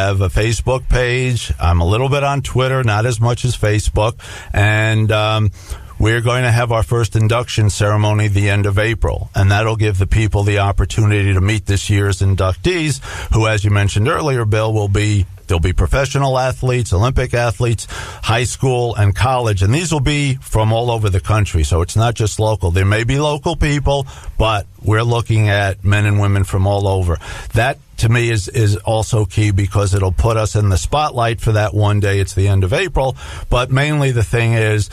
have a Facebook page. I'm a little bit on Twitter, not as much as Facebook. And we're going to have our first induction ceremony the end of April, and that'll give the people the opportunity to meet this year's inductees, who, as you mentioned earlier, Bill, there'll be professional athletes, Olympic athletes, high school, and college, and these will be from all over the country, so it's not just local. There may be local people, but we're looking at men and women from all over. That, to me, is also key because it'll put us in the spotlight for that one day. It's the end of April, but mainly the thing is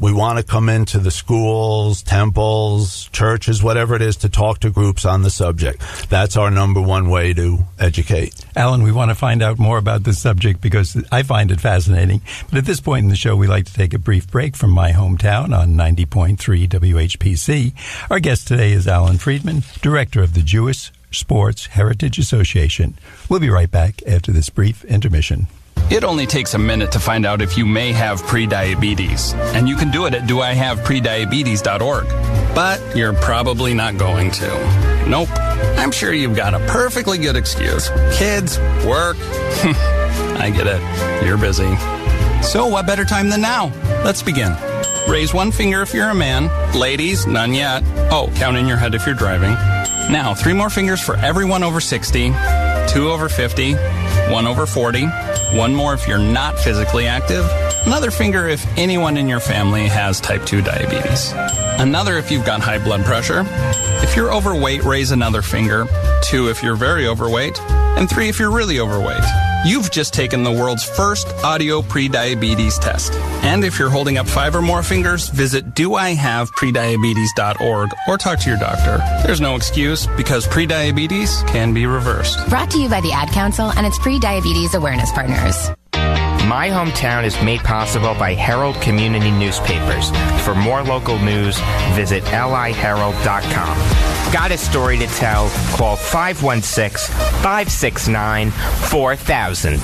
we want to come into the schools, temples, churches, whatever it is, to talk to groups on the subject. That's our number one way to educate. Alan, we want to find out more about this subject because I find it fascinating. But at this point in the show, we like to take a brief break from my hometown on 90.3 WHPC. Our guest today is Alan Freedman, director of the Jewish Sports Heritage Association. We'll be right back after this brief intermission. It only takes a minute to find out if you may have prediabetes, and you can do it at doihaveprediabetes.org. But you're probably not going to. Nope. I'm sure you've got a perfectly good excuse. Kids, work. I get it. You're busy. So what better time than now? Let's begin. Raise one finger if you're a man. Ladies, none yet. Oh, count in your head if you're driving. Now, 3 more fingers for everyone over 60, 2 over 50, 1 over 40, 1 more if you're not physically active, another finger if anyone in your family has type 2 diabetes, another if you've got high blood pressure. If you're overweight, raise another finger, 2 if you're very overweight, and 3 if you're really overweight. You've just taken the world's first audio prediabetes test. And if you're holding up 5 or more fingers, visit doihaveprediabetes.org or talk to your doctor. There's no excuse because prediabetes can be reversed. Brought to you by the Ad Council and its pre-diabetes awareness partners. My Hometown is made possible by Herald Community Newspapers. For more local news, visit liherald.com. Got a story to tell? Call 516-569-4000.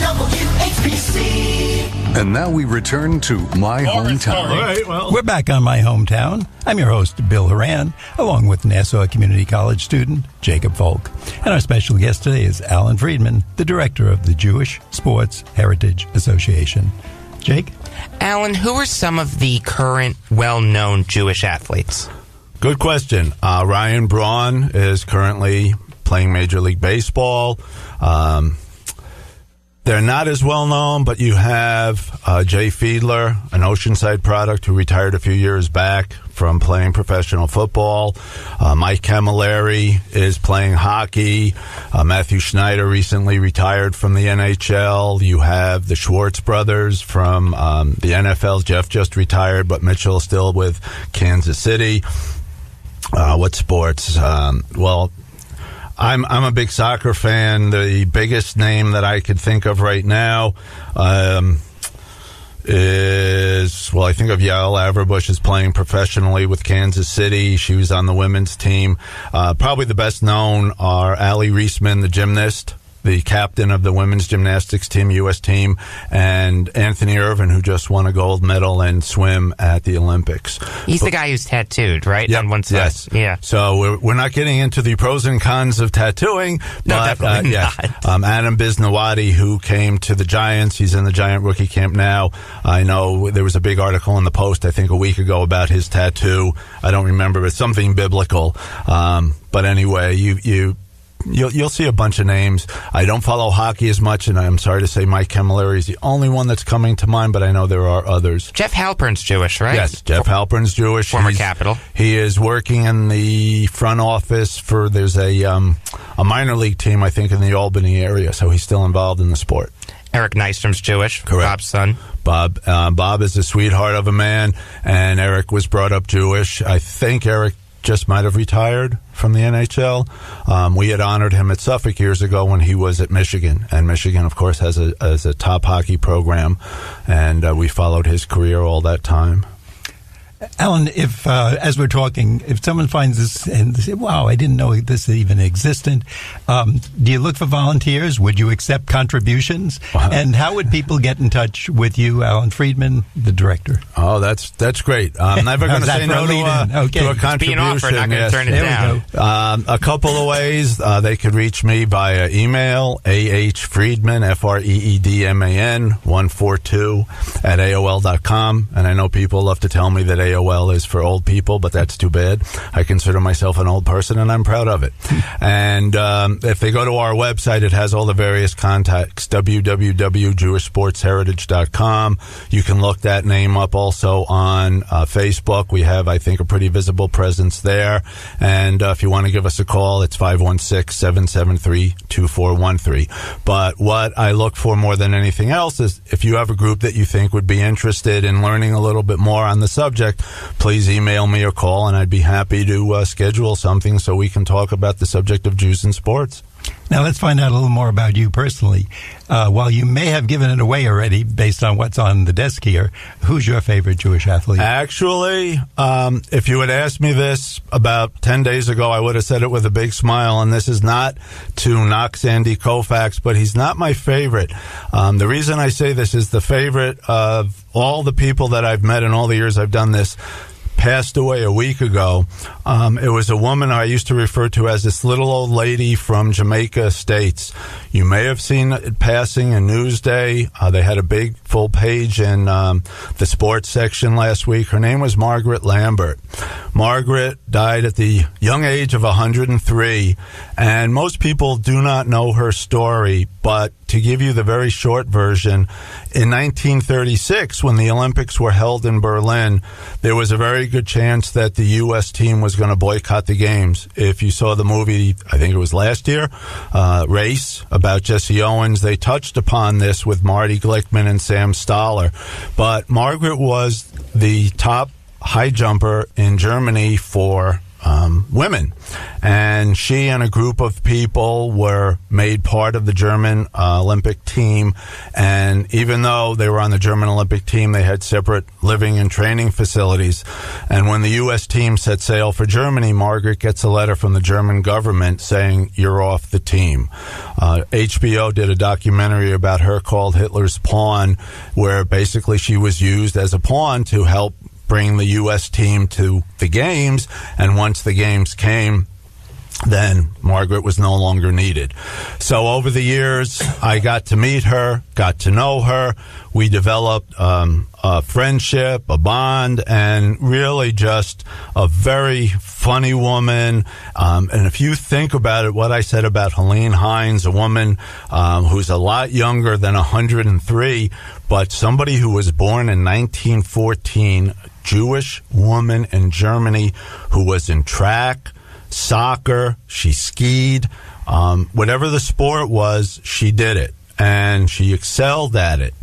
WHPC. And now we return to My Hometown. All right, well, we're back on My Hometown. I'm your host, Bill Horan, along with Nassau Community College student Jacob Valk. And our special guest today is Alan Freedman, the director of the Jewish Sports Heritage Association. Jake? Alan, who are some of the current well-known Jewish athletes? Good question. Ryan Braun is currently playing Major League Baseball. They're not as well known, but you have Jay Fiedler, an Oceanside product who retired a few years back from playing professional football. Mike Camilleri is playing hockey. Matthew Schneider recently retired from the NHL. You have the Schwartz brothers from the NFL. Jeff just retired, but Mitchell is still with Kansas City. What sports? Well, I'm a big soccer fan. The biggest name that I could think of right now is, well, I think of Yael Averbush is playing professionally with Kansas City. She was on the women's team. Probably the best known are Allie Reisman, the gymnast, the captain of the women's gymnastics team, U.S. team, and Anthony Irvin, who just won a gold medal in swim at the Olympics. He's the guy who's tattooed, right? Yep, on one side. Yes. Yeah. So we're not getting into the pros and cons of tattooing, but definitely not. Adam Bisnawadi, who came to the Giants, he's in the Giant rookie camp now. I know there was a big article in the Post, I think, a week ago about his tattoo. I don't remember, it's something biblical. But anyway, You'll see a bunch of names. I don't follow hockey as much, and I'm sorry to say Mike Camilleri is the only one that's coming to mind, but I know there are others. Jeff Halpern's Jewish, right? Yes, Jeff Halpern's Jewish. Former Capital. He is working in the front office for, there's a minor league team, I think, in the Albany area, so he's still involved in the sport. Eric Nystrom's Jewish. Correct. Bob's son. Bob is a sweetheart of a man, and Eric was brought up Jewish. I think Eric just might have retired from the NHL. We had honored him at Suffolk years ago when he was at Michigan, and Michigan, of course, has a top hockey program, and we followed his career all that time. Alan, if as we're talking, if someone finds this and they say, wow, I didn't know this even existed, do you look for volunteers? Would you accept contributions? Wow. And how would people get in touch with you, Alan Freedman, the director? Oh, that's great. I'm never going to say no to a contribution. Being offered, not going to turn it down. A couple of ways. They could reach me via email, ahfreedman, Freedman, 142 at AOL.com. And I know people love to tell me that AOL is for old people, but that's too bad. I consider myself an old person, and I'm proud of it. And if they go to our website, it has all the various contacts, www.jewishsportsheritage.com. You can look that name up also on Facebook. We have, I think, a pretty visible presence there. And if you want to give us a call, it's 516-773-2413. But what I look for more than anything else is if you have a group that you think would be interested in learning a little bit more on the subject, please email me or call, and I'd be happy to schedule something so we can talk about the subject of Jews in sports. Now, let's find out a little more about you personally. While you may have given it away already based on what's on the desk here, who's your favorite Jewish athlete? Actually, if you had asked me this about 10 days ago, I would have said it with a big smile, and this is not to knock Sandy Koufax, but he's not my favorite. The reason I say this is the favorite of all the people that I've met in all the years I've done this passed away a week ago. It was a woman I used to refer to as this little old lady from Jamaica Estates. You may have seen it passing in Newsday. They had a big full page in the sports section last week. Her name was Margaret Lambert. Margaret died at the young age of 103, and most people do not know her story, but to give you the very short version, in 1936, when the Olympics were held in Berlin, there was a very good chance that the U.S. team was going to boycott the games. If you saw the movie, I think it was last year, Race, about Jesse Owens, they touched upon this with Marty Glickman and Sam Stoller. But Margaret was the top high jumper in Germany for women, and she and a group of people were made part of the German Olympic team. And even though they were on the German Olympic team, they had separate living and training facilities. And when the U.S. team set sail for Germany, Margaret gets a letter from the German government saying, "You're off the team." HBO did a documentary about her called Hitler's Pawn, where basically she was used as a pawn to help bring the U.S. team to the games, and once the games came, then Margaret was no longer needed. So over the years, I got to meet her, got to know her. We developed a friendship, a bond, and really just a very funny woman. And if you think about it, what I said about Helene Hines, a woman who's a lot younger than 103, but somebody who was born in 1914, Jewish woman in Germany who was in track, soccer, she skied, whatever the sport was, she did it, and she excelled at it.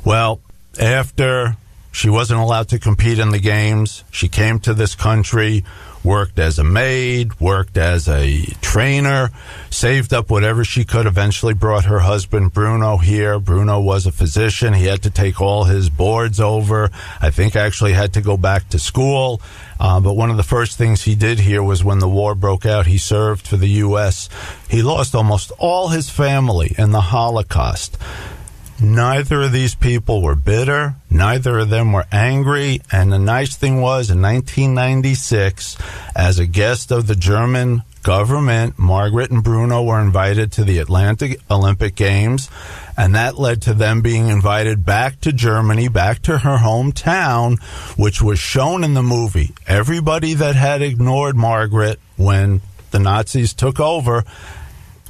Well, after she wasn't allowed to compete in the games, she came to this country, worked as a maid, worked as a trainer, saved up whatever she could, eventually brought her husband Bruno here. Bruno was a physician. He had to take all his boards over. I think actually had to go back to school. But one of the first things he did here was when the war broke out, he served for the U.S. He lost almost all his family in the Holocaust. Neither of these people were bitter. Neither of them were angry. And the nice thing was, in 1996, as a guest of the German government, Margaret and Bruno were invited to the Atlanta Olympic Games, and that led to them being invited back to Germany, back to her hometown, which was shown in the movie. Everybody that had ignored Margaret when the Nazis took over,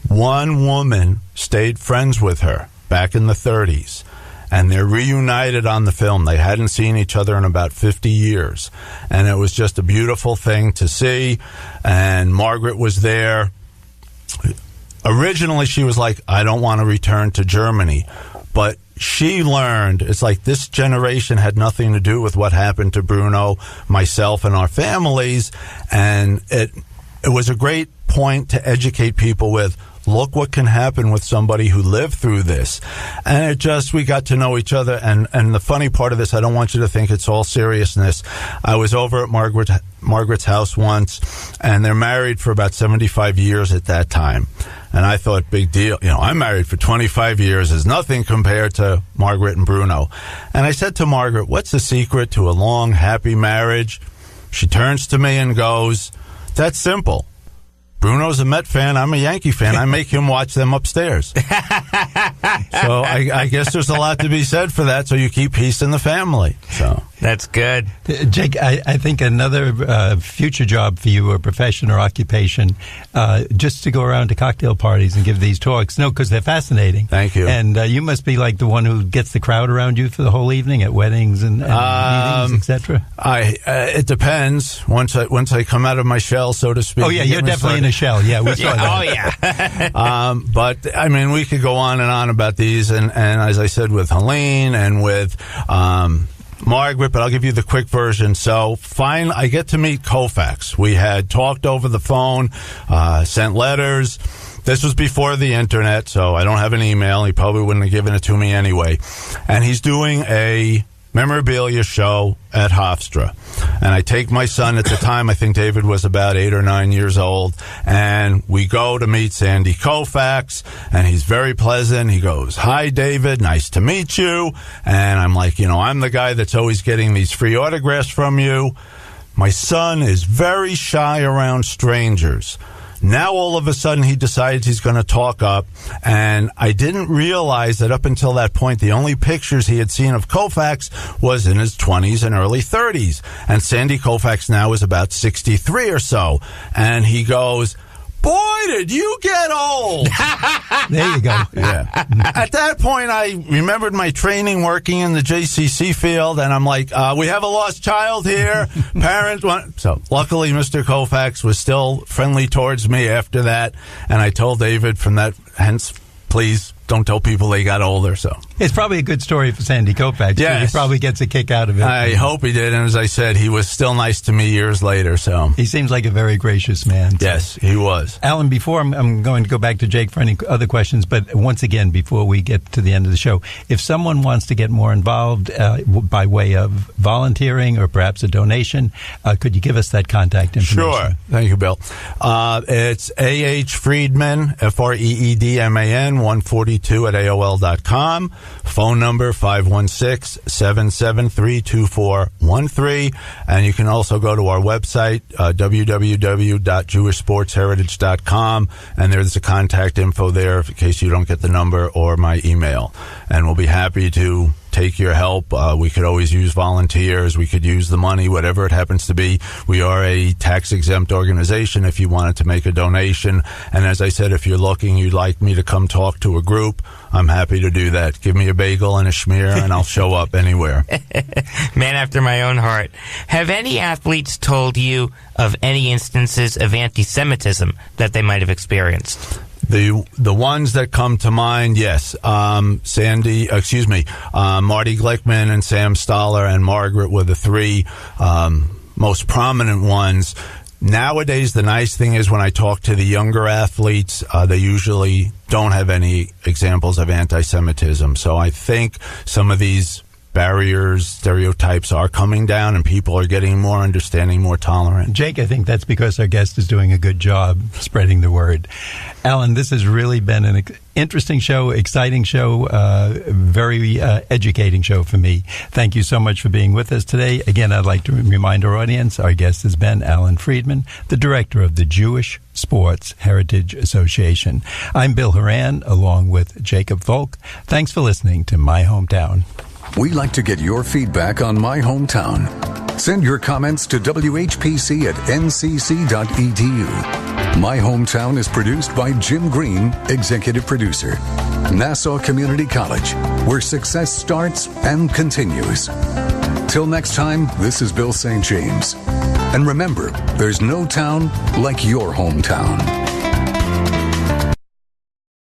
one woman stayed friends with her back in the 30s, and they're reunited on the film. They hadn't seen each other in about 50 years, and it was just a beautiful thing to see. And Margaret was there. Originally, she was like, I don't want to return to Germany, but she learned, it's like this generation had nothing to do with what happened to Bruno, myself, and our families, and it was a great point to educate people with. look what can happen with somebody who lived through this. And we got to know each other. And the funny part of this, I don't want you to think it's all seriousness. I was over at Margaret's house once, and they're married for about 75 years at that time. And I thought, big deal. I'm married for 25 years is nothing compared to Margaret and Bruno. And I said to Margaret, what's the secret to a long, happy marriage? She turns to me and goes, that's simple. Bruno's a Met fan. I'm a Yankee fan. I make him watch them upstairs. So I guess there's a lot to be said for that. So you keep peace in the family. So that's good. Jake, I think another future job for you, or profession or occupation, just to go around to cocktail parties and give these talks. No, because they're fascinating. Thank you. And you must be like the one who gets the crowd around you for the whole evening at weddings and meetings, etc. It depends. Once I come out of my shell, so to speak. Oh yeah, you're definitely in a shell. Yeah, we saw that. Oh yeah. But I mean, we could go on and on about these, and as I said, with Helene and with Margaret, but I'll give you the quick version. So, I get to meet Koufax. We had talked over the phone, sent letters. This was before the internet, so I don't have an email. He probably wouldn't have given it to me anyway. And he's doing a memorabilia show at Hofstra. And I take my son at the time, I think David was about 8 or 9 years old, and we go to meet Sandy Koufax, and he's very pleasant. He goes, hi, David, nice to meet you. And I'm like, I'm the guy that's always getting these free autographs from you. My son is very shy around strangers. Now, all of a sudden, he decides he's going to talk up, and I didn't realize that up until that point, the only pictures he had seen of Koufax was in his 20s and early 30s, and Sandy Koufax now is about 63 or so, and he goes, boy, did you get old. There you go. Yeah. At that point, I remembered my training working in the JCC field, and I'm like, we have a lost child here. Parents want... So luckily, Mr. Koufax was still friendly towards me after that, and I told David from that, hence, please don't tell people they got older. So it's probably a good story for Sandy Koufax. Yes. He probably gets a kick out of it. I hope he did. And as I said, he was still nice to me years later. So he seems like a very gracious man. So. Yes, he was. Alan, before I'm going to go back to Jake for any other questions, but once again, before we get to the end of the show, if someone wants to get more involved by way of volunteering or perhaps a donation, could you give us that contact information? Sure. Thank you, Bill. It's A.H. Freedman, Freedman, 142 at AOL.com. Phone number 516-773-2413. And you can also go to our website, www.jewishsportsheritage.com, and there's a contact info there in case you don't get the number or my email. And we'll be happy to take your help. We could always use volunteers. We could use the money, whatever it happens to be. We are a tax-exempt organization if you wanted to make a donation. And as I said, if you're looking, you'd like me to come talk to a group, I'm happy to do that. Give me a bagel and a schmear, and I'll show up anywhere. Man after my own heart. Have any athletes told you of any instances of anti-Semitism that they might have experienced? The ones that come to mind, yes. Marty Glickman and Sam Stoller and Margaret were the three most prominent ones. Nowadays, the nice thing is when I talk to the younger athletes, they usually don't have any examples of anti-Semitism. So I think some of these barriers, stereotypes are coming down, and people are getting more understanding, more tolerant. Jake, I think that's because our guest is doing a good job spreading the word. Alan, this has really been an interesting show, exciting show, very educating show for me. Thank you so much for being with us today. Again, I'd like to remind our audience, our guest has been Alan Freedman, the director of the Jewish Sports Heritage Association. I'm Bill Horan, along with Jacob Valk. Thanks for listening to My Hometown. We like to get your feedback on My Hometown. Send your comments to WHPC at ncc.edu. My Hometown is produced by Jim Green, executive producer. Nassau Community College, where success starts and continues. Till next time, this is Bill St. James. And remember, there's no town like your hometown.